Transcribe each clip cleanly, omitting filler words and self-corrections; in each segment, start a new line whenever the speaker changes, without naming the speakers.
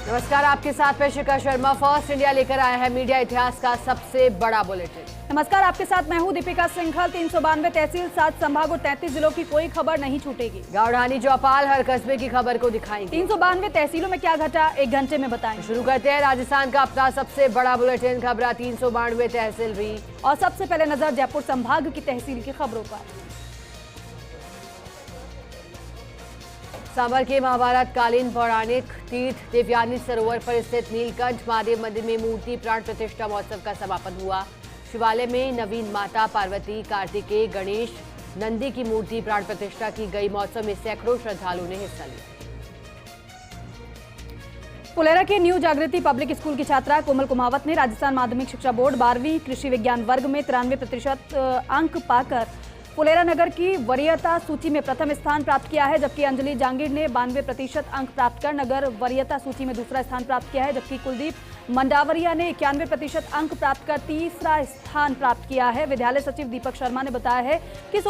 नमस्कार, आपके साथ मैं शिखा शर्मा। फर्स्ट इंडिया लेकर आया है मीडिया इतिहास का सबसे बड़ा बुलेटिन।
नमस्कार, आपके साथ मैं हूं दीपिका सिंघल। 392 तहसील, 7 संभाग और 33 जिलों की कोई खबर नहीं छूटेगी।
गावड़ानी चौपाल हर कस्बे की खबर को दिखाएंगे।
392 तहसीलों में क्या घटा, 1 घंटे में बताएं।
शुरू करते हैं राजस्थान का अपना सबसे बड़ा बुलेटिन। खबरा 392 तहसील रही।
और सबसे पहले नजर जयपुर संभाग की तहसील की खबरों पर। सांभर के महाभारत कालीन पौराणिक तीर्थ देवयानी सरोवर पर स्थित नीलकंठ महादेव मंदिर में मूर्ति प्राण प्रतिष्ठा महोत्सव का समापन हुआ। शिवालय में नवीन माता पार्वती, कार्तिकेय, गणेश, नंदी की मूर्ति प्राण प्रतिष्ठा की गई। महोत्सव में सैकड़ों श्रद्धालुओं ने हिस्सा लिया। फुलेरा के न्यू जागृति पब्लिक स्कूल की छात्रा कोमल कुमावत ने राजस्थान माध्यमिक शिक्षा बोर्ड 12वीं कृषि विज्ञान वर्ग में 93% अंक पाकर फुलेरा नगर की वरीयता सूची में प्रथम स्थान प्राप्त किया है, जबकि अंजलि जांगीर ने 92% अंक प्राप्त कर नगर वरीयता सूची में दूसरा स्थान प्राप्त किया है, जबकि कुलदीप मंडावरिया ने 91% अंक प्राप्त कर तीसरा स्थान प्राप्त किया है। विद्यालय सचिव दीपक शर्मा ने बताया है कि इस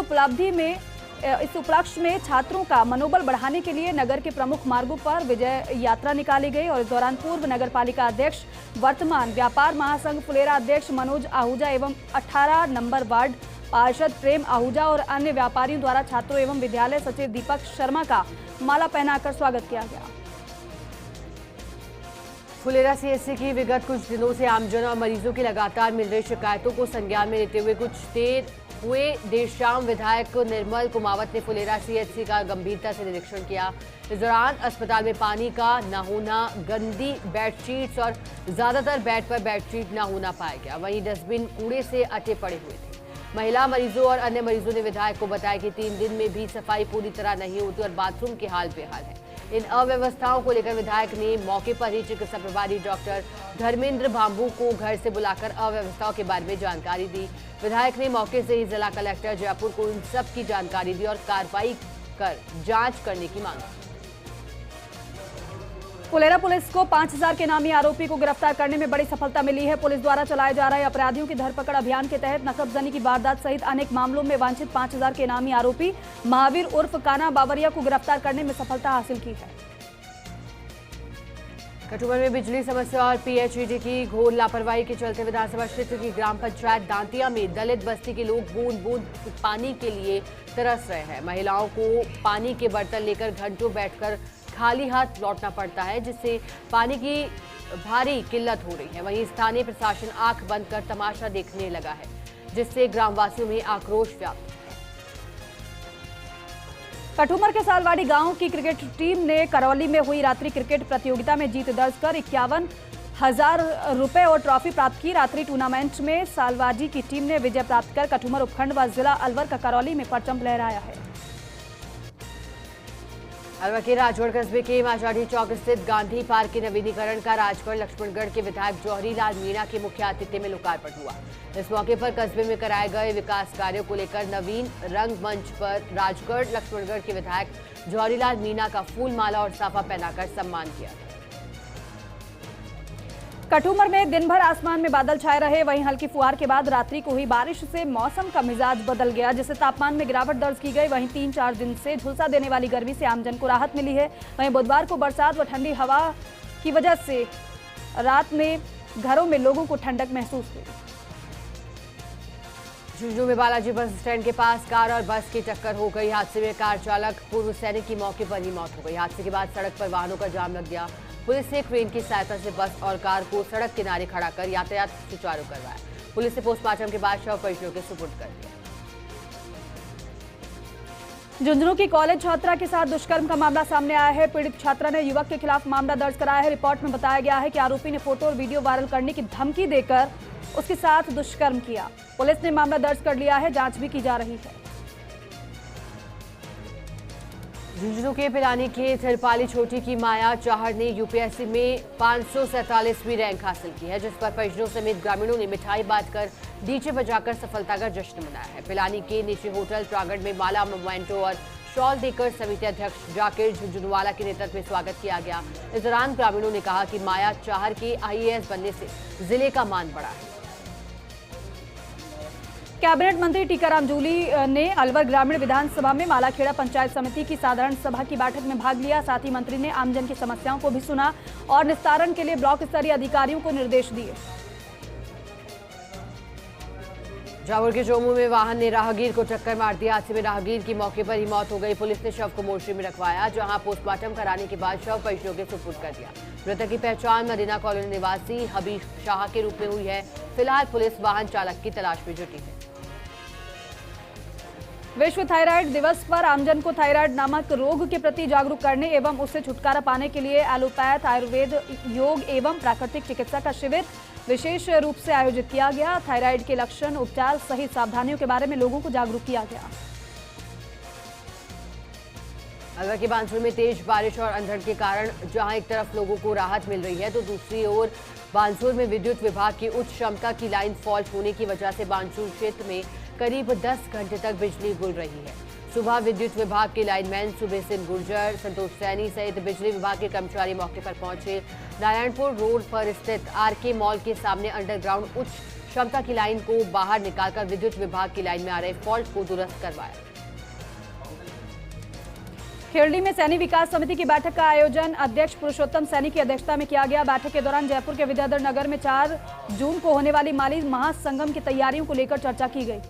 उपलक्ष्य में छात्रों का मनोबल बढ़ाने के लिए नगर के प्रमुख मार्गों पर विजय यात्रा निकाली गई और इस दौरान पूर्व नगर पालिका अध्यक्ष, वर्तमान व्यापार महासंघ फुलेरा अध्यक्ष मनोज आहूजा एवं 18 नंबर वार्ड पार्षद प्रेम आहूजा और अन्य व्यापारियों द्वारा छात्रों एवं विद्यालय सचिव दीपक शर्मा का माला पहनाकर स्वागत किया गया।
फुलेरा सीएससी की विगत कुछ दिनों से आमजन और मरीजों की लगातार मिल रही शिकायतों को संज्ञान में लेते हुए कुछ देर हुए देर शाम विधायक निर्मल कुमावत ने फुलेरा सीएचसी का गंभीरता से निरीक्षण किया। इस दौरान अस्पताल में पानी का न होना, गंदी बेडशीट्स और ज्यादातर बेड पर बेडशीट न होना पाया गया। वहीं डस्टबिन कूड़े से अटे पड़े हुए थे। महिला मरीजों और अन्य मरीजों ने विधायक को बताया कि 3 दिन में भी सफाई पूरी तरह नहीं होती और बाथरूम के हाल बेहाल है। इन अव्यवस्थाओं को लेकर विधायक ने मौके पर ही चिकित्सा प्रभारी डॉक्टर धर्मेंद्र भांबू को घर से बुलाकर अव्यवस्थाओं के बारे में जानकारी दी। विधायक ने मौके से ही जिला कलेक्टर जयपुर को इन सब की जानकारी दी और कार्रवाई कर जांच करने की मांग की।
फुलेरा पुलिस को 5000 के नामी आरोपी को गिरफ्तार करने में बड़ी सफलता मिली है। पुलिस द्वारा चलाए जा रहे अपराधियों की धरपकड़ अभियान के तहत नसबजनी की वारदात सहित अनेक मामलों में वांछित 5000 के नामी आरोपी महावीर उर्फ काना बावरिया को गिरफ्तार करने में सफलता हासिल की है।
कठुआ में बिजली समस्या और पीएचईडी की घोर लापरवाही के चलते विधानसभा क्षेत्र की ग्राम पंचायत दांतिया में दलित बस्ती के लोग बूंद बूंद पानी के लिए तरस रहे हैं। महिलाओं को पानी के बर्तन लेकर घंटों बैठकर खाली हाथ लौटना पड़ता है, जिससे पानी की भारी किल्लत हो रही है। वहीं स्थानीय प्रशासन आंख बंद कर तमाशा देखने लगा है, जिससे ग्रामवासियों में आक्रोश व्याप्त है।
कठुमर के सालवाड़ी गांव की क्रिकेट टीम ने करौली में हुई रात्रि क्रिकेट प्रतियोगिता में जीत दर्ज कर 51,000 रुपए और ट्रॉफी प्राप्त की। रात्रि टूर्नामेंट में सालवाड़ी की टीम ने विजय प्राप्त कर कठुमर उपखंड व जिला अलवर का करौली में परचम लहराया है।
अलवर के राजगढ़ कस्बे के माचाढ़ी चौक स्थित गांधी पार्क के नवीनीकरण का राजगढ़ लक्ष्मणगढ़ के विधायक जौहरी लाल मीणा के मुख्य आतिथ्य में लोकार्पण हुआ। इस मौके पर कस्बे में कराए गए विकास कार्यों को लेकर नवीन रंगमंच पर राजगढ़ लक्ष्मणगढ़ के विधायक जौहरी लाल मीणा का फूल माला और साफा पहनाकर सम्मान किया।
कठुमर में दिन भर आसमान में बादल छाए रहे, वहीं हल्की फुहार के बाद रात्रि को हुई बारिश से मौसम का मिजाज बदल गया, जिससे तापमान में गिरावट दर्ज की गई। वहीं 3-4 दिन से झुलसा देने वाली गर्मी से आमजन को राहत मिली है। वहीं बुधवार को बरसात व ठंडी हवा की वजह से रात में घरों में लोगों को ठंडक महसूस हुई।
झुंझुनू में बालाजी बस स्टैंड के पास कार और बस की टक्कर हो गई। हादसे में कार चालक पूर्व सैनिक की मौके पर ही मौत हो गई। हादसे के बाद सड़क पर वाहनों का जाम लग गया। पुलिस ने क्रेन की सहायता से बस और कार को सड़क किनारे खड़ा कर यातायात सुचारू करवाया। पुलिस ने पोस्टमार्टम के बाद शव परिजनों के सुपुर्द कर दिया।
झुंझुनू की कॉलेज छात्रा के साथ दुष्कर्म का मामला सामने आया है। पीड़ित छात्रा ने युवक के खिलाफ मामला दर्ज कराया है। रिपोर्ट में बताया गया है कि आरोपी ने फोटो और वीडियो वायरल करने की धमकी देकर उसके साथ दुष्कर्म किया। पुलिस ने मामला दर्ज कर लिया है, जांच भी की जा रही है।
झुंझुनू के पिलानी के थिरपाली छोटी की माया चाहर ने यूपीएससी में 547वीं रैंक हासिल की है, जिस पर परिजनों समेत ग्रामीणों ने मिठाई बांटकर डीजे बजाकर सफलता का जश्न मनाया है। पिलानी के निजी होटल प्रांगण में माला, मोमेंटो और शॉल देकर समिति अध्यक्ष जाकिर झुंझुनवाला के नेतृत्व में स्वागत किया गया। इस दौरान ग्रामीणों ने कहा कि माया चाहर के आईएएस बनने से जिले का मान बढ़ा है।
कैबिनेट मंत्री टीकाराम जूली ने अलवर ग्रामीण विधानसभा में मालाखेड़ा पंचायत समिति की साधारण सभा की बैठक में भाग लिया। साथ ही मंत्री ने आमजन की समस्याओं को भी सुना और निस्तारण के लिए ब्लॉक स्तरीय अधिकारियों को निर्देश दिए।
जावुर के चोमू में वाहन ने राहगीर को टक्कर मार दी। हादसे में राहगीर की मौके पर ही मौत हो गई। पुलिस ने शव को मोर्चरी में रखवाया, जहां पोस्टमार्टम कराने के बाद शव परिजनों के सुपुर्द कर दिया। मृतक की पहचान मदीना कॉलोनी निवासी हबीब शाह के रूप में हुई है। फिलहाल पुलिस वाहन चालक की तलाश में जुटी है।
विश्व थायराइड दिवस पर आमजन को थायराइड नामक रोग के प्रति जागरूक करने एवं उससे छुटकारा पाने के लिए एलोपैथ, आयुर्वेद, योग एवं प्राकृतिक चिकित्सा का शिविर विशेष रूप से आयोजित किया गया। थायराइड के लक्षण, उपचार सहित सावधानियों के बारे में लोगों को जागरूक किया गया।
अलवर के बानसूर में तेज बारिश और अंधड़ के कारण जहां एक तरफ लोगों को राहत मिल रही है, तो दूसरी ओर बानसूर में विद्युत विभाग की उच्च क्षमता की लाइन फॉल्ट होने की वजह से बानसूर क्षेत्र में करीब 10 घंटे तक बिजली गुल रही है। सुबह विद्युत विभाग के लाइनमैन सुबह सिंह गुर्जर, संतोष सैनी सहित बिजली विभाग के कर्मचारी मौके पर पहुंचे। नारायणपुर रोड पर स्थित आरके मॉल के सामने अंडरग्राउंड उच्च क्षमता की लाइन को बाहर निकालकर विद्युत विभाग की लाइन में आ रहे फॉल्ट को दुरुस्त करवाया।
खेरडी में सैनी विकास समिति की बैठक का आयोजन अध्यक्ष पुरुषोत्तम सैनी की अध्यक्षता में किया गया। बैठक के दौरान जयपुर के विद्याधर नगर में 4 जून को होने वाली माली महासंगम की तैयारियों को लेकर चर्चा की गई।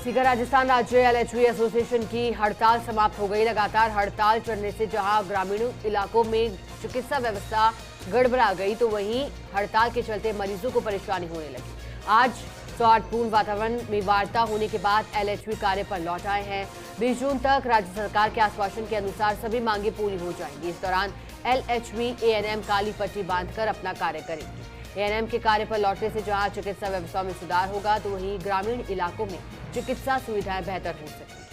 सीकर राजस्थान राज्य एलएचवी एसोसिएशन की हड़ताल समाप्त हो गई। लगातार हड़ताल चलने से जहां ग्रामीण इलाकों में चिकित्सा व्यवस्था गड़बड़ा गई, तो वहीं हड़ताल के चलते मरीजों को परेशानी होने लगी। आज सौहार्दपूर्ण वातावरण में वार्ता होने के बाद एलएचवी कार्य पर लौट आए हैं। 20 जून तक राज्य सरकार के आश्वासन के अनुसार सभी मांगे पूरी हो जाएंगी। इस दौरान एलएचवी एएनएम काली पट्टी बांधकर अपना कार्य करेंगी। एएनएम के कार्य पर लौटने से जहां चिकित्सा व्यवस्था में सुधार होगा, तो वहीं ग्रामीण इलाकों में चिकित्सा सुविधाएं बेहतर हो सकेंगी।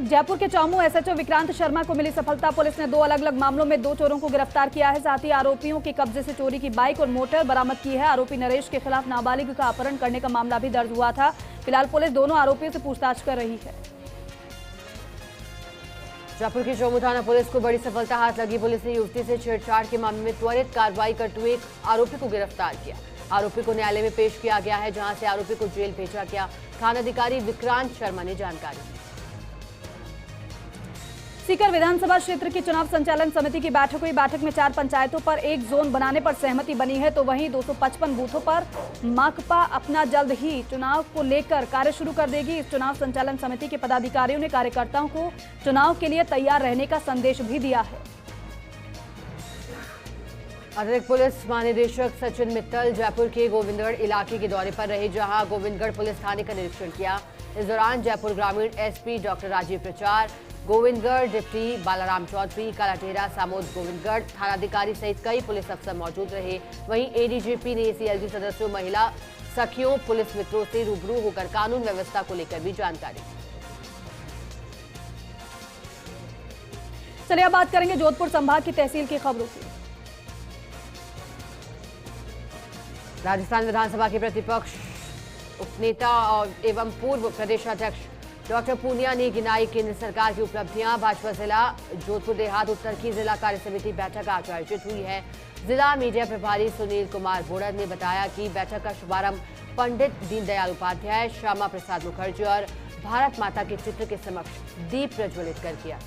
जयपुर के चौमू एसएचओ विक्रांत शर्मा को मिली सफलता। पुलिस ने 2 अलग-अलग मामलों में 2 चोरों को गिरफ्तार किया है। साथ ही आरोपियों के कब्जे से चोरी की बाइक और मोटर बरामद की है। आरोपी नरेश के खिलाफ नाबालिग का अपहरण करने का मामला भी दर्ज हुआ था। फिलहाल पुलिस दोनों आरोपियों से पूछताछ कर रही है।
जयपुर की चौमू थाना पुलिस को बड़ी सफलता हाथ लगी। पुलिस ने युवती से छेड़छाड़ के मामले में त्वरित कार्रवाई करते हुए एक आरोपी को गिरफ्तार किया। आरोपी को न्यायालय में पेश किया गया है, जहां से आरोपी को जेल भेजा गया। थानाधिकारी विक्रांत शर्मा ने जानकारी दी।
सीकर विधानसभा क्षेत्र की चुनाव संचालन समिति की बैठक हुई। बैठक में 4 पंचायतों पर एक जोन बनाने पर सहमति बनी है, तो वहीं 255 बूथों पर माकपा अपना जल्द ही चुनाव को लेकर कार्य शुरू कर देगी। इस चुनाव संचालन समिति के पदाधिकारियों ने कार्यकर्ताओं को चुनाव के लिए तैयार रहने का संदेश भी दिया है।
अतिरिक्त पुलिस महानिदेशक सचिन मित्तल जयपुर के गोविंदगढ़ इलाके के दौरे पर रहे, जहां गोविंदगढ़ पुलिस थाने का निरीक्षण किया। इस दौरान जयपुर ग्रामीण एसपी डॉक्टर राजीव प्रचार, गोविंदगढ़ डिप्टी बालाराम चौधरी, कालाटेरा, सामोद गोविंदगढ़ थानाधिकारी सहित कई पुलिस अफसर मौजूद रहे। वहीं एडीजीपी ने सीएलजी सदस्यों, महिला सखियों, पुलिस मित्रों से रूबरू होकर कानून व्यवस्था को लेकर भी जानकारी दी।
चलिए अब बात करेंगे जोधपुर संभाग की तहसील की खबरों की।
राजस्थान विधानसभा के प्रतिपक्ष उपनेता और एवं पूर्व प्रदेशाध्यक्ष डॉक्टर पूनिया ने गिनाई केंद्र सरकार की उपलब्धियां। भाजपा जिला जोधपुर देहात उत्तर की जिला कार्य समिति बैठक आज आयोजित हुई है। जिला मीडिया प्रभारी सुनील कुमार बोड़र ने बताया कि बैठक का शुभारंभ पंडित दीनदयाल उपाध्याय, श्यामा प्रसाद मुखर्जी और भारत माता के चित्र के समक्ष दीप प्रज्वलित कर किया।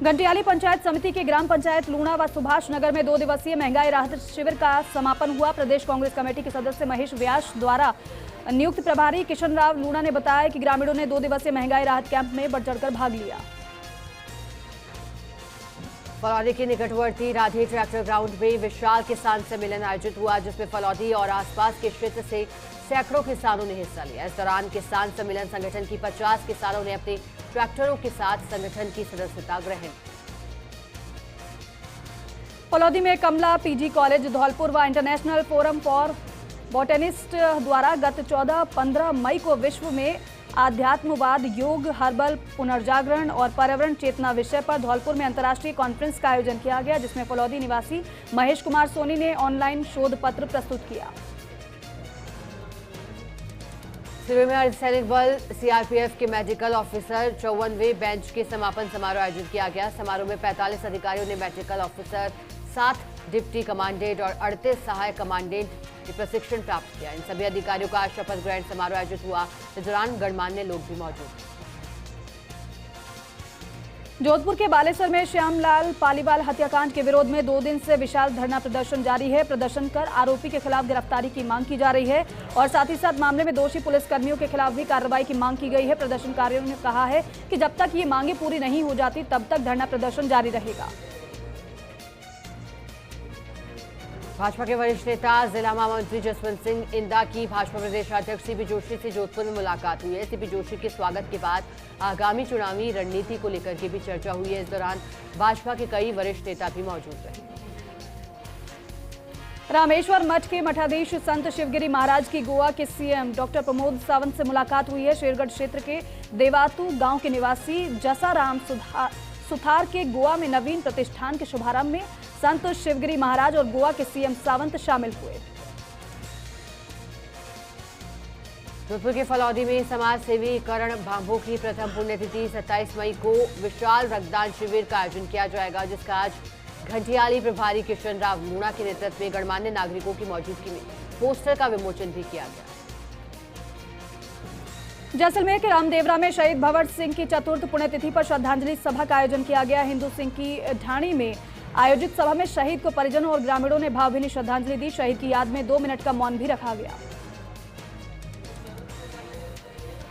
घंटियाली पंचायत समिति के ग्राम पंचायत लूणा व सुभाष नगर में 2 दिवसीय महंगाई राहत शिविर का समापन हुआ। प्रदेश कांग्रेस कमेटी के सदस्य महेश व्यास द्वारा नियुक्त प्रभारी किशन राव लूणा ने बताया कि ग्रामीणों ने 2 दिवसीय महंगाई राहत कैंप में बढ़ चढ़कर भाग लिया।
फलौदी के निकटवर्ती राधे ट्रैक्टर ग्राउंड में विशाल किसान सम्मेलन आयोजित हुआ, जिसमें फलौदी और आसपास के क्षेत्र से सैकड़ों किसानों ने हिस्सा लिया। इस दौरान किसान सम्मेलन संगठन की 50 किसानों ने अपने ट्रैक्टरों के साथ संगठन की सदस्यता ग्रहण।
फलौदी में कमला पीजी कॉलेज धौलपुर व इंटरनेशनल फोरम फॉर बॉटनिस्ट द्वारा गत 14-15 मई को विश्व में आध्यात्मवाद, योग, हर्बल पुनर्जागरण और पर्यावरण चेतना विषय पर धौलपुर में अंतर्राष्ट्रीय कॉन्फ्रेंस का आयोजन किया गया, जिसमें फलौदी निवासी महेश कुमार सोनी ने ऑनलाइन शोध पत्र प्रस्तुत किया।
शिविर में अर्धसैनिक बल सीआरपीएफ के मेडिकल ऑफिसर 54वें बेंच के समापन समारोह आयोजित किया गया। समारोह में 45 अधिकारियों ने मेडिकल ऑफिसर 7 डिप्टी कमांडेंट और 38 सहायक कमांडेंट ने प्रशिक्षण प्राप्त किया। इन सभी अधिकारियों का शपथ ग्रहण समारोह आयोजित हुआ। इस दौरान गणमान्य लोग भी मौजूद थे।
जोधपुर के बालेसर में श्यामलाल पालीवाल हत्याकांड के विरोध में 2 दिन से विशाल धरना प्रदर्शन जारी है। प्रदर्शन कर आरोपी के खिलाफ गिरफ्तारी की मांग की जा रही है और साथ ही साथ मामले में दोषी पुलिसकर्मियों के खिलाफ भी कार्रवाई की मांग की गई है। प्रदर्शनकारियों ने कहा है कि जब तक ये मांगे पूरी नहीं हो जाती तब तक धरना प्रदर्शन जारी रहेगा।
भाजपा के वरिष्ठ नेता जिला महामंत्री जसवंत सिंह इंदा की भाजपा प्रदेश अध्यक्ष सीपी जोशी से जोधपुर में मुलाकात हुई है। सीपी जोशी के स्वागत के बाद आगामी चुनावी रणनीति को लेकर के भी चर्चा हुई है। इस दौरान भाजपा के कई वरिष्ठ नेता भी मौजूद रहे।
रामेश्वर मठ के मठाधीश संत शिवगिरी महाराज की गोवा के सीएम डॉक्टर प्रमोद सावंत से मुलाकात हुई है। शेरगढ़ क्षेत्र के देवातू गांव के निवासी जसाराम सुथार के गोवा में नवीन प्रतिष्ठान के शुभारंभ में संत शिवगिरी महाराज और गोवा के सीएम सावंत शामिल हुए।
जोधपुर के फलौदी में समाज सेवी करण भांभो की प्रथम पुण्यतिथि 27 मई को विशाल रक्तदान शिविर का आयोजन किया जाएगा, जिसका आज घंटियाली प्रभारी किशन राव मूणा के नेतृत्व में गणमान्य नागरिकों की मौजूदगी में पोस्टर का विमोचन भी किया गया।
जैसलमेर के रामदेवरा में शहीद भंवर सिंह की चतुर्थ पुण्यतिथि पर श्रद्धांजलि सभा का आयोजन किया गया। हिंदू सिंह की ढाणी में आयोजित सभा में शहीद को परिजनों और ग्रामीणों ने भावभीनी श्रद्धांजलि दी। शहीद की याद में 2 मिनट का मौन भी रखा गया।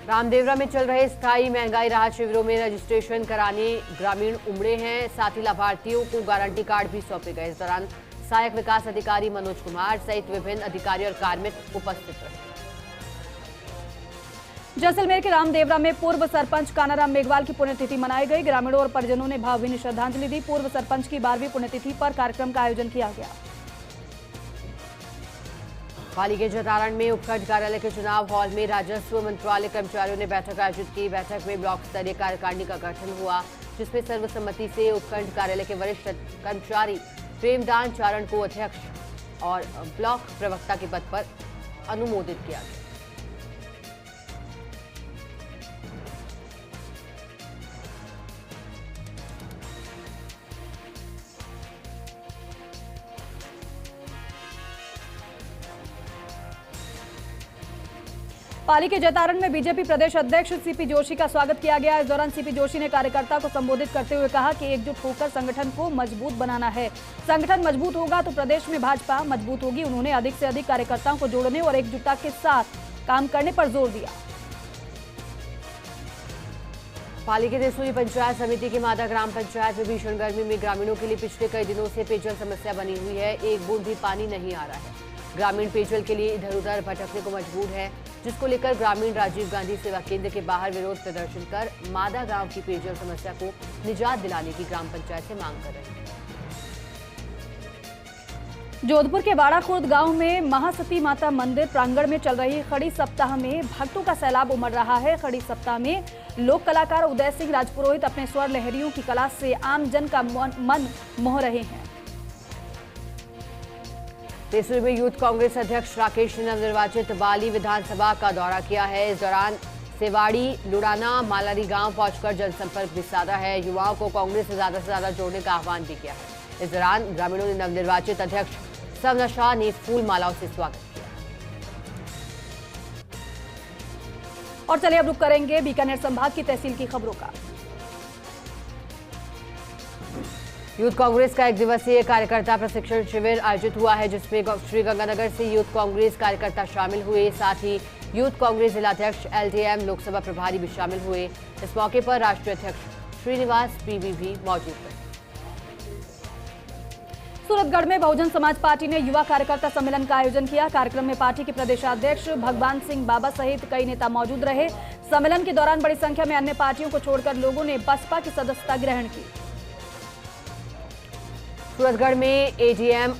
रामदेवरा में चल रहे स्थायी महंगाई राहत शिविरों में रजिस्ट्रेशन कराने ग्रामीण उमड़े हैं। साथ ही लाभार्थियों को गारंटी कार्ड भी सौंपे गए। इस दौरान सहायक विकास अधिकारी मनोज कुमार सहित विभिन्न अधिकारी और कार्मिक उपस्थित रहे।
जैसलमेर के रामदेवरा में पूर्व सरपंच कानाराम मेघवाल की पुण्यतिथि मनाई गई। ग्रामीणों और परिजनों ने भावभीनी श्रद्धांजलि दी। पूर्व सरपंच की 12वीं पुण्यतिथि पर कार्यक्रम का आयोजन किया गया।
पाली के जतारण में उपखंड कार्यालय के चुनाव हॉल में राजस्व मंत्रालय कर्मचारियों ने बैठक आयोजित की। बैठक में ब्लॉक स्तरीय कार्यकारिणी का गठन हुआ, जिसमें सर्वसम्मति से उपखंड कार्यालय के वरिष्ठ कर्मचारी प्रेमदान चारण को अध्यक्ष और ब्लॉक प्रवक्ता के पद पर अनुमोदित किया गया।
पाली के जतारण में बीजेपी प्रदेश अध्यक्ष सीपी जोशी का स्वागत किया गया। इस दौरान सीपी जोशी ने कार्यकर्ता को संबोधित करते हुए कहा कि एकजुट होकर संगठन को मजबूत बनाना है। संगठन मजबूत होगा तो प्रदेश में भाजपा मजबूत होगी। उन्होंने अधिक से अधिक कार्यकर्ताओं को जोड़ने और एकजुटता के साथ काम करने पर जोर दिया।
पाली के देसूरी पंचायत समिति की मादा ग्राम पंचायत में भीषण गर्मी में ग्रामीणों के लिए पिछले कई दिनों से पेयजल समस्या बनी हुई है। एक बूंद भी पानी नहीं आ रहा है। ग्रामीण पेयजल के लिए इधर उधर भटकने को मजबूर है, जिसको लेकर ग्रामीण राजीव गांधी सेवा केंद्र के बाहर विरोध प्रदर्शन कर मादा गांव की पेयजल समस्या को निजात दिलाने की ग्राम पंचायत से मांग कर रहे हैं।
जोधपुर के बाड़ा खुर्द गांव में महासती माता मंदिर प्रांगण में चल रही खड़ी सप्ताह में भक्तों का सैलाब उमड़ रहा है। खड़ी सप्ताह में लोक कलाकार उदय सिंह राजपुरोहित अपने स्वर लहरियों की कला से आम जन का मन मोह रहे हैं।
देसूरी में यूथ कांग्रेस अध्यक्ष राकेश ने नवनिर्वाचित बाली विधानसभा का दौरा किया है। इस दौरान सेवाड़ी, लुड़ाना, मालारी गांव पहुंचकर जनसंपर्क भी साधा है। युवाओं को कांग्रेस से ज्यादा जोड़ने का आह्वान भी किया है। इस दौरान ग्रामीणों ने नवनिर्वाचित अध्यक्ष सवना शाह ने फूल मालाओं से स्वागत किया।
और चलिए अब रुक करेंगे बीकानेर संभाग की तहसील की खबरों का।
यूथ कांग्रेस का 1 दिवसीय कार्यकर्ता प्रशिक्षण शिविर आयोजित हुआ है, जिसमें श्रीगंगानगर से यूथ कांग्रेस कार्यकर्ता शामिल हुए। साथ ही यूथ कांग्रेस जिलाध्यक्ष एलटीएम लोकसभा प्रभारी भी शामिल हुए। इस मौके पर राष्ट्रीय अध्यक्ष श्रीनिवास पीवी भी मौजूद रहे।
सूरतगढ़ में बहुजन समाज पार्टी ने युवा कार्यकर्ता सम्मेलन का आयोजन किया। कार्यक्रम में पार्टी के प्रदेशाध्यक्ष भगवान सिंह बाबा सहित कई नेता मौजूद रहे। सम्मेलन के दौरान बड़ी संख्या में अन्य पार्टियों को छोड़कर लोगों ने बसपा की सदस्यता ग्रहण की।
सूरतगढ़ में एडीएम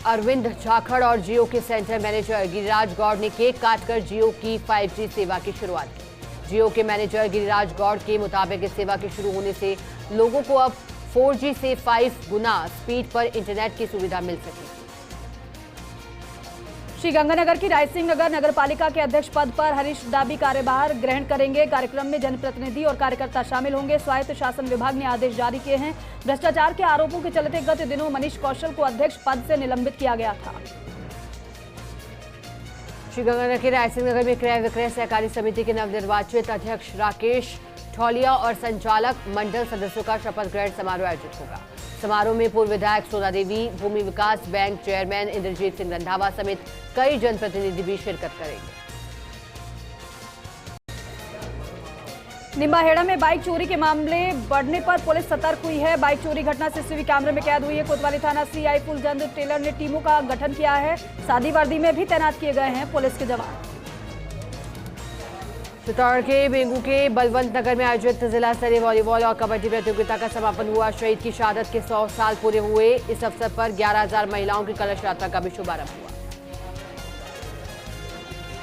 अरविंद झाखड़ और जियो के सेंटर मैनेजर गिरिराज गौड़ ने केक काटकर जियो की 5G सेवा की शुरुआत की। जियो के मैनेजर गिरिराज गौड़ के मुताबिक इस सेवा के शुरू होने से लोगों को अब 4G से 5 गुना स्पीड पर इंटरनेट की सुविधा मिल सकेगी।
श्रीगंगानगर की रायसिंह नगर नगरपालिका के अध्यक्ष पद पर हरीश डाबी कार्यभार ग्रहण करेंगे। कार्यक्रम में जनप्रतिनिधि और कार्यकर्ता शामिल होंगे। स्वायत्त शासन विभाग ने आदेश जारी किए हैं। भ्रष्टाचार के आरोपों के चलते गत दिनों मनीष कौशल को अध्यक्ष पद से निलंबित किया गया था।
श्रीगंगानगर के रायसिंह नगर में क्रय विक्रय सहकारी समिति के नवनिर्वाचित अध्यक्ष राकेश ठौलिया और संचालक मंडल सदस्यों का शपथ ग्रहण समारोह आयोजित होगा। समारोह में पूर्व विधायक सोना देवी, भूमि विकास बैंक चेयरमैन इंद्रजीत सिंह रंधावा समेत कई जनप्रतिनिधि भी शिरकत करेंगे।
निम्बाहेड़ा में बाइक चोरी के मामले बढ़ने पर पुलिस सतर्क हुई है। बाइक चोरी घटना सीसीटीवी कैमरे में कैद हुई है। कोतवाली थाना सीआई फुलचंद टेलर ने टीमों का गठन किया है। सादी वर्दी में भी तैनात किए गए हैं पुलिस के जवान।
चित्तौड़गढ़ के बेंगू के बलवंत नगर में आयोजित जिला स्तरीय वॉलीबॉल और कबड्डी प्रतियोगिता का समापन हुआ। शहीद की शहादत के 100 साल पूरे हुए। इस अवसर पर 11,000 महिलाओं की कलश यात्रा का भी शुभारंभ हुआ।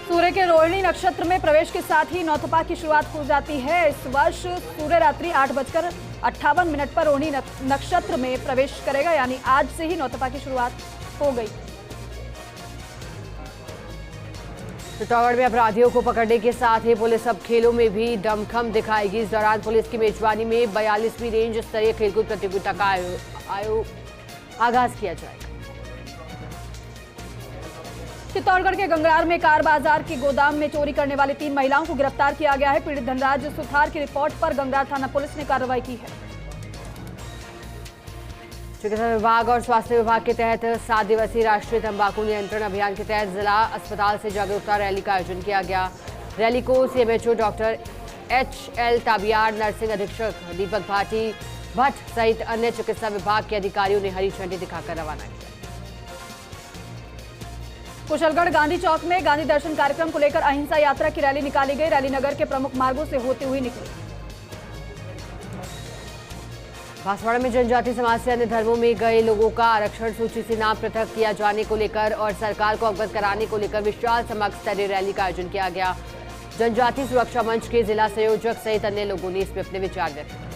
सूर्य के रोहिणी नक्षत्र में प्रवेश के साथ ही नौतपा की शुरुआत हो जाती है। इस वर्ष सूर्य रात्रि 8:58 पर रोहिणी नक्षत्र में प्रवेश करेगा, यानी आज से ही नौतपा की शुरुआत हो गई।
चित्तौड़गढ़ में अपराधियों को पकड़ने के साथ ही पुलिस अब खेलों में भी दमखम दिखाएगी। इस दौरान पुलिस की मेजबानी में 42वीं रेंज स्तरीय खेलकूद प्रतियोगिता का आगाज किया जाएगा।
चित्तौड़गढ़ के गंगरार में कार बाजार के गोदाम में चोरी करने वाली 3 महिलाओं को गिरफ्तार किया गया है। पीड़ित धनराज सुथार की रिपोर्ट पर गंगरार थाना पुलिस ने कार्रवाई की है।
चिकित्सा विभाग और स्वास्थ्य विभाग के तहत 7 दिवसीय राष्ट्रीय तंबाकू नियंत्रण अभियान के तहत जिला अस्पताल से जागरूकता रैली का आयोजन किया गया। रैली को CMHO doctor HL Tabiyar, nursing अधीक्षक दीपक भाटी भट्ट सहित अन्य चिकित्सा विभाग के अधिकारियों ने हरी झंडी दिखाकर रवाना किया।
कुशलगढ़ गांधी चौक में गांधी दर्शन कार्यक्रम को लेकर अहिंसा यात्रा की रैली निकाली गई। रैली नगर के प्रमुख मार्गों से होते हुए निकली।
बांसवाड़ा में जनजाति समाज से अन्य धर्मों में गए लोगों का आरक्षण सूची से नाम पृथक किया जाने को लेकर और सरकार को अवगत कराने को लेकर विशाल समग्र स्तरीय रैली का आयोजन किया गया। जनजाति सुरक्षा मंच के जिला संयोजक सहित अन्य लोगों ने इसमें अपने विचार व्यक्त किए।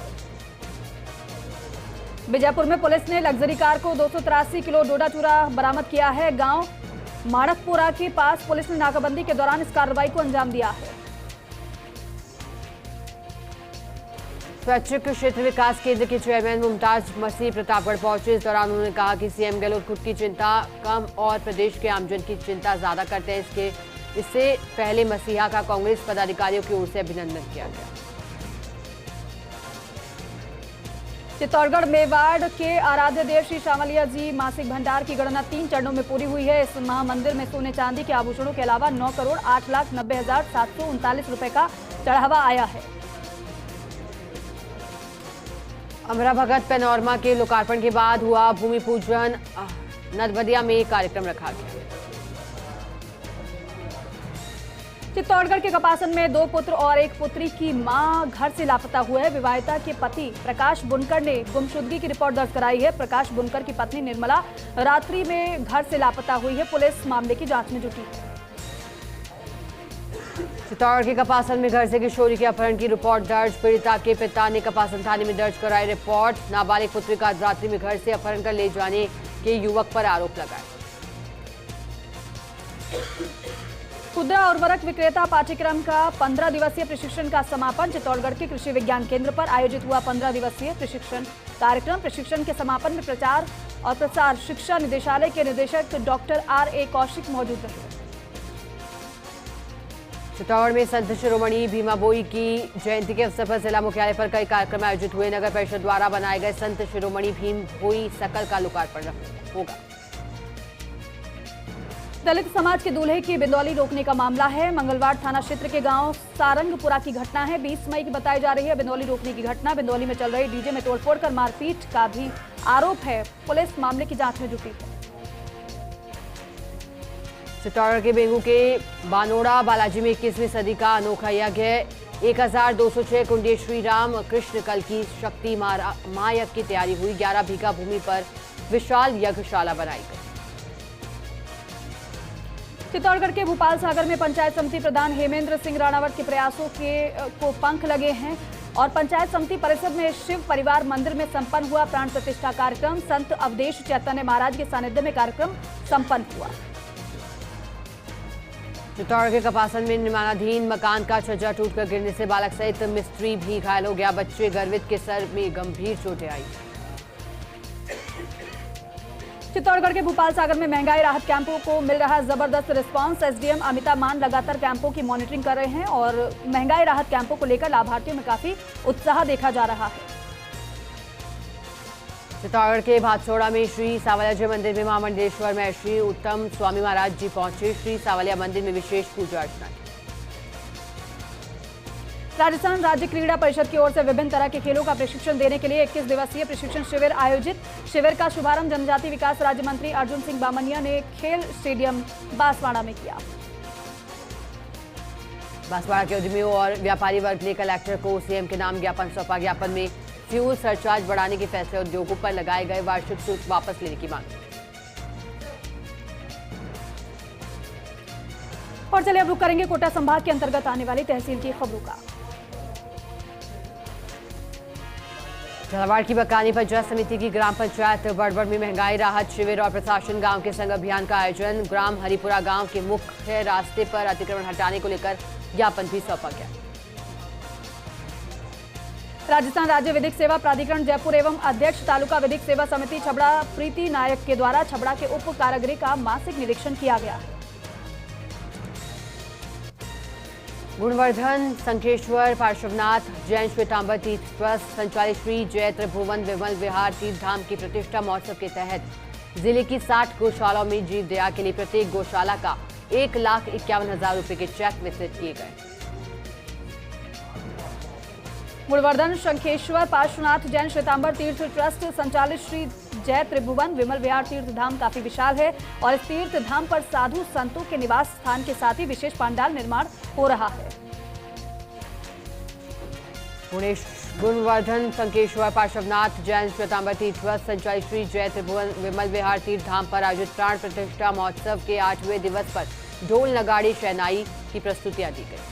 बीजापुर में पुलिस ने लग्जरी कार को 283 किलो डोडा चूरा बरामद किया है। गांव माणकपुरा के पास पुलिस ने नाकाबंदी के दौरान इस कार्रवाई को अंजाम दिया है।
स्वैच्छिक क्षेत्र विकास केंद्र के चेयरमैन मुमताज मसीह प्रतापगढ़ पहुंचे। इस दौरान उन्होंने कहा कि सीएम गहलोत खुद की चिंता कम और प्रदेश के आमजन की चिंता ज्यादा करते हैं। इससे पहले मसीहा का कांग्रेस पदाधिकारियों की ओर से अभिनंदन किया गया।
चित्तौड़गढ़ मेवाड़ के आराध्य देव श्री श्यामलिया जी मासिक भंडार की गणना 3 चरणों में पूरी हुई है। इस महामंदिर में सोने चांदी के आभूषणों के अलावा 9,08,90,739 रुपए का चढ़ावा आया है।
अमरा भगत पैनोरमा के लोकार्पण के बाद हुआ भूमि पूजन। नदबदिया में कार्यक्रम रखा गया।
चित्तौड़गढ़ के कपासन में 2 पुत्र और 1 पुत्री की मां घर से लापता हुए है। विवाहिता के पति प्रकाश बुनकर ने गुमशुदगी की रिपोर्ट दर्ज कराई है। प्रकाश बुनकर की पत्नी निर्मला रात्रि में घर से लापता हुई है। पुलिस मामले की जांच में जुटी है।
चित्तौड़गढ़ के कपासन में घर से किशोरी के अपहरण की रिपोर्ट दर्ज। पीड़िता के पिता ने कपासन थाने में दर्ज कराई रिपोर्ट। नाबालिग पुत्री का रात्रि में घर से अपहरण कर ले जाने के युवक पर आरोप लगाए।
खुदरा उर्वरक विक्रेता पाठ्यक्रम का 15 दिवसीय प्रशिक्षण का समापन। चित्तौड़गढ़ के कृषि विज्ञान केंद्र पर आयोजित हुआ 15 दिवसीय प्रशिक्षण कार्यक्रम। प्रशिक्षण के समापन में प्रचार और प्रसार शिक्षा निदेशालय के निदेशक डॉक्टर RA कौशिक मौजूद रहे।
चित्तौड़गढ़ में संत शिरोमणि भीमाबोई की जयंती के अवसर पर जिला मुख्यालय पर कई कार्यक्रम आयोजित हुए। नगर परिषद द्वारा बनाए गए संत शिरोमणि भीमभोई सकल का लोकार्पण होगा।
दलित समाज के दूल्हे की बिंदौली रोकने का मामला है। मंगलवार थाना क्षेत्र के गांव सारंगपुरा की घटना है। 20 मई की बताई जा रही है बिंदौली रोकने की घटना। बिंदौली में चल रही डीजे में तोड़फोड़ कर मारपीट का भी आरोप है। पुलिस मामले की जांच में जुटी है।
चित्तौड़गढ़ के बेंगू के बानोड़ा बालाजी में 21वीं सदी का अनोखा यज्ञ 1206 कुंडीय श्री राम कृष्ण कल की शक्ति महायज्ञ की तैयारी हुई। 11 बीघा भूमि पर विशाल यज्ञशाला बनाई गई।
चित्तौड़गढ़ के भूपाल सागर में पंचायत समिति प्रधान हेमेंद्र सिंह राणावत के प्रयासों को पंख लगे हैं और पंचायत समिति परिषद में शिव परिवार मंदिर में संपन्न हुआ प्राण प्रतिष्ठा कार्यक्रम। संत अवधेश चैतन्य महाराज के सानिध्य में कार्यक्रम संपन्न हुआ।
चित्तौड़गढ़ के कपासन में निर्माणाधीन मकान का छज्जा टूटकर गिरने से बालक सहित मिस्त्री भी घायल हो गया। बच्चे गर्वित के सर में गंभीर चोटें आई।
चित्तौड़गढ़ के भूपाल सागर में महंगाई राहत कैंपों को मिल रहा जबरदस्त रिस्पांस। एसडीएम अमिता मान लगातार कैंपों की मॉनिटरिंग कर रहे हैं और महंगाई राहत कैंपों को लेकर लाभार्थियों में काफी उत्साह देखा जा रहा है।
चित्तौड़गढ़ के भातसोड़ा में श्री सावलिया जी मंदिर में महामंडलेश्वर में श्री उत्तम स्वामी महाराज जी पहुंचे। श्री सावलिया मंदिर में विशेष पूजा अर्चना।
राजस्थान राज्य क्रीड़ा परिषद की ओर से विभिन्न तरह के खेलों का प्रशिक्षण देने के लिए 21 दिवसीय प्रशिक्षण शिविर आयोजित। शिविर का शुभारंभ जनजातीय विकास राज्य मंत्री अर्जुन सिंह बामनिया ने खेल स्टेडियम बांसवाड़ा में किया।
बांसवाड़ा के उद्यमियों और व्यापारी वर्ग ने कलेक्टर को सीएम के नाम ज्ञापन सौंपा। ज्ञापन में फ्यूल सरचार्ज बढ़ाने के फैसले, उद्योगों पर लगाए गए वार्षिक शुल्क वापस लेने की मांग।
और चलिए अब रुक करेंगे कोटा संभाग के अंतर्गत आने वाली तहसील की खबरों का।
झालावाड़ की बकानी पंचायत समिति की ग्राम पंचायत बड़बड़ में महंगाई राहत शिविर और प्रशासन गांव के संग अभियान का आयोजन। ग्राम हरिपुरा गांव के मुख्य रास्ते पर अतिक्रमण हटाने को लेकर ज्ञापन भी सौंपा गया।
राजस्थान राज्य विधिक सेवा प्राधिकरण जयपुर एवं अध्यक्ष तालुका विधिक सेवा समिति छबड़ा प्रीति नायक के द्वारा छबड़ा के उप कारागृह का मासिक निरीक्षण किया गया।
गुणवर्धन संकेश्वर पार्श्वनाथ जैन श्वेतांबर तीर्थ ट्रस्ट संचालित श्री जय त्रिभुवन विमल विहार तीर्थ धाम की प्रतिष्ठा महोत्सव के तहत जिले की 60 गौशालाओं में जीव दया के लिए प्रत्येक गौशाला का 1,51,000 रुपए के चेक वितरित किए गए।
गुणवर्धन शंखेश्वर पार्श्वनाथ जैन श्वेतांबर तीर्थ ट्रस्ट संचालित श्री जय त्रिभुवन विमल विहार तीर्थ धाम काफी विशाल है और इस तीर्थ धाम पर साधु संतों के निवास स्थान के साथ ही विशेष पंडाल निर्माण हो रहा है।
गुणवर्धन संकेश्वर पार्श्वनाथ जैन श्वेतांबर तीर्थ ट्रस्ट संचालित श्री जय त्रिभुवन विमल विहार तीर्थ धाम पर आयोजित प्राण प्रतिष्ठा महोत्सव के 8वें दिवस पर ढोल नगाड़े शहनाई की प्रस्तुतियां दी गई।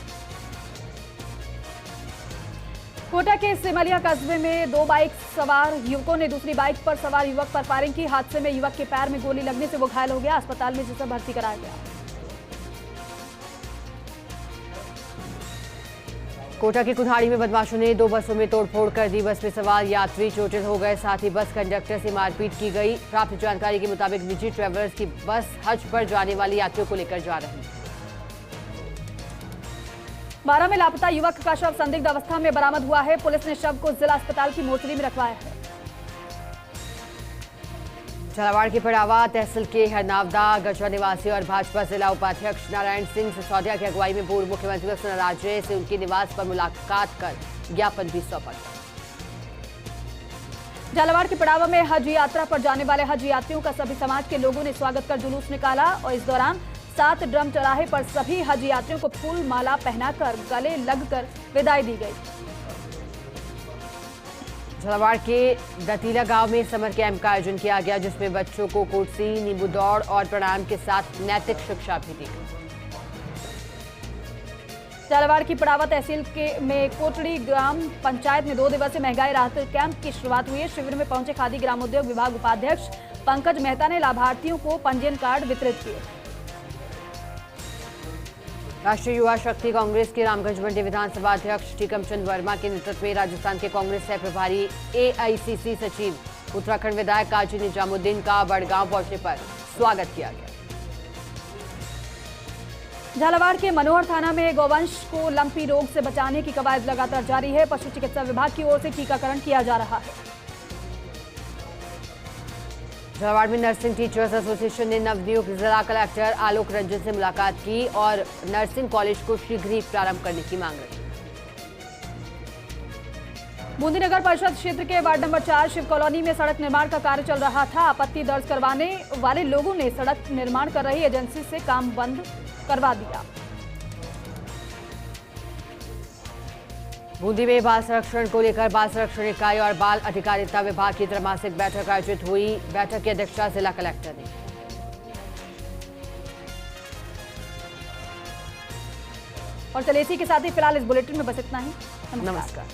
कोटा के सिमलिया कस्बे में 2 बाइक सवार युवकों ने दूसरी बाइक पर सवार युवक पर फायरिंग की। हादसे में युवक के पैर में गोली लगने से वो घायल हो गया। अस्पताल में जिसे भर्ती कराया गया।
कोटा की कुल्हाड़ी में बदमाशों ने 2 बसों में तोड़फोड़ कर दी। बस में सवार यात्री चोटिल हो गए, साथ ही बस कंडक्टर से मारपीट की गई। प्राप्त जानकारी के मुताबिक निजी ट्रेवलर्स की बस हज पर जाने वाले यात्रियों को लेकर जा रही है।
12 में लापता युवक का शव संदिग्ध अवस्था में बरामद हुआ है। पुलिस ने शव को जिला अस्पताल की मोर्चरी में रखवाया है।
झालावाड़ के पड़ावा तहसील के हरनावदा गजवा निवासी और भाजपा जिला उपाध्यक्ष नारायण सिंह सिसोदिया की अगुवाई में पूर्व मुख्यमंत्री वसुंधरा राजे से उनके निवास पर मुलाकात कर ज्ञापन भी सौंपा गया।
झालावाड़ के पड़ावा में हज यात्रा पर जाने वाले हज यात्रियों का सभी समाज के लोगों ने स्वागत कर जुलूस निकाला और इस दौरान 7 ड्रम चौराहे पर सभी हज यात्रियों को फूल माला पहनाकर गले लगकर विदाई दी गई।
झालावाड़ के दतीला गांव में समर कैंप का आयोजन किया गया, जिसमें बच्चों को कुर्सी, नींबू दौड़ और प्राणायाम के साथ नैतिक शिक्षा भी दी गई।
झालावाड़ की पड़ावा तहसील में कोटड़ी ग्राम पंचायत में 2 दिवसीय महंगाई राहत कैंप की शुरुआत हुई है। शिविर में पहुंचे खादी ग्रामोद्योग विभाग उपाध्यक्ष पंकज मेहता ने लाभार्थियों को पंजीयन कार्ड वितरित किए।
राष्ट्रीय युवा शक्ति कांग्रेस के रामगंज मंडी विधानसभा अध्यक्ष टीकमचंद वर्मा के नेतृत्व में राजस्थान के कांग्रेस सह प्रभारी एआईसीसी सचिव उत्तराखंड विधायक काजी निजामुद्दीन का बड़गांव पहुंचने पर स्वागत किया गया।
झालावाड़ के मनोहर थाना में गौवंश को लंपी रोग से बचाने की कवायद लगातार जारी है। पशु चिकित्सा विभाग की ओर से टीकाकरण किया जा रहा है।
झालावाड़ में नर्सिंग टीचर्स एसोसिएशन ने नवनियुक्त जिला कलेक्टर आलोक रंजन से मुलाकात की और नर्सिंग कॉलेज को शीघ्र ही प्रारंभ करने की मांग रखी।
बूंदी नगर परिषद क्षेत्र के वार्ड नंबर 4 शिव कॉलोनी में सड़क निर्माण का कार्य चल रहा था। आपत्ति दर्ज करवाने वाले लोगों ने सड़क निर्माण कर रही एजेंसी से काम बंद करवा दिया।
बूंदी में बाल संरक्षण को लेकर बाल संरक्षण इकाई और बाल अधिकारिता विभाग की त्रैमासिक बैठक आयोजित हुई। बैठक की अध्यक्षता जिला कलेक्टर ने।
और चलिए इसी के साथ ही फिलहाल इस बुलेटिन में बस इतना ही।
नमस्कार।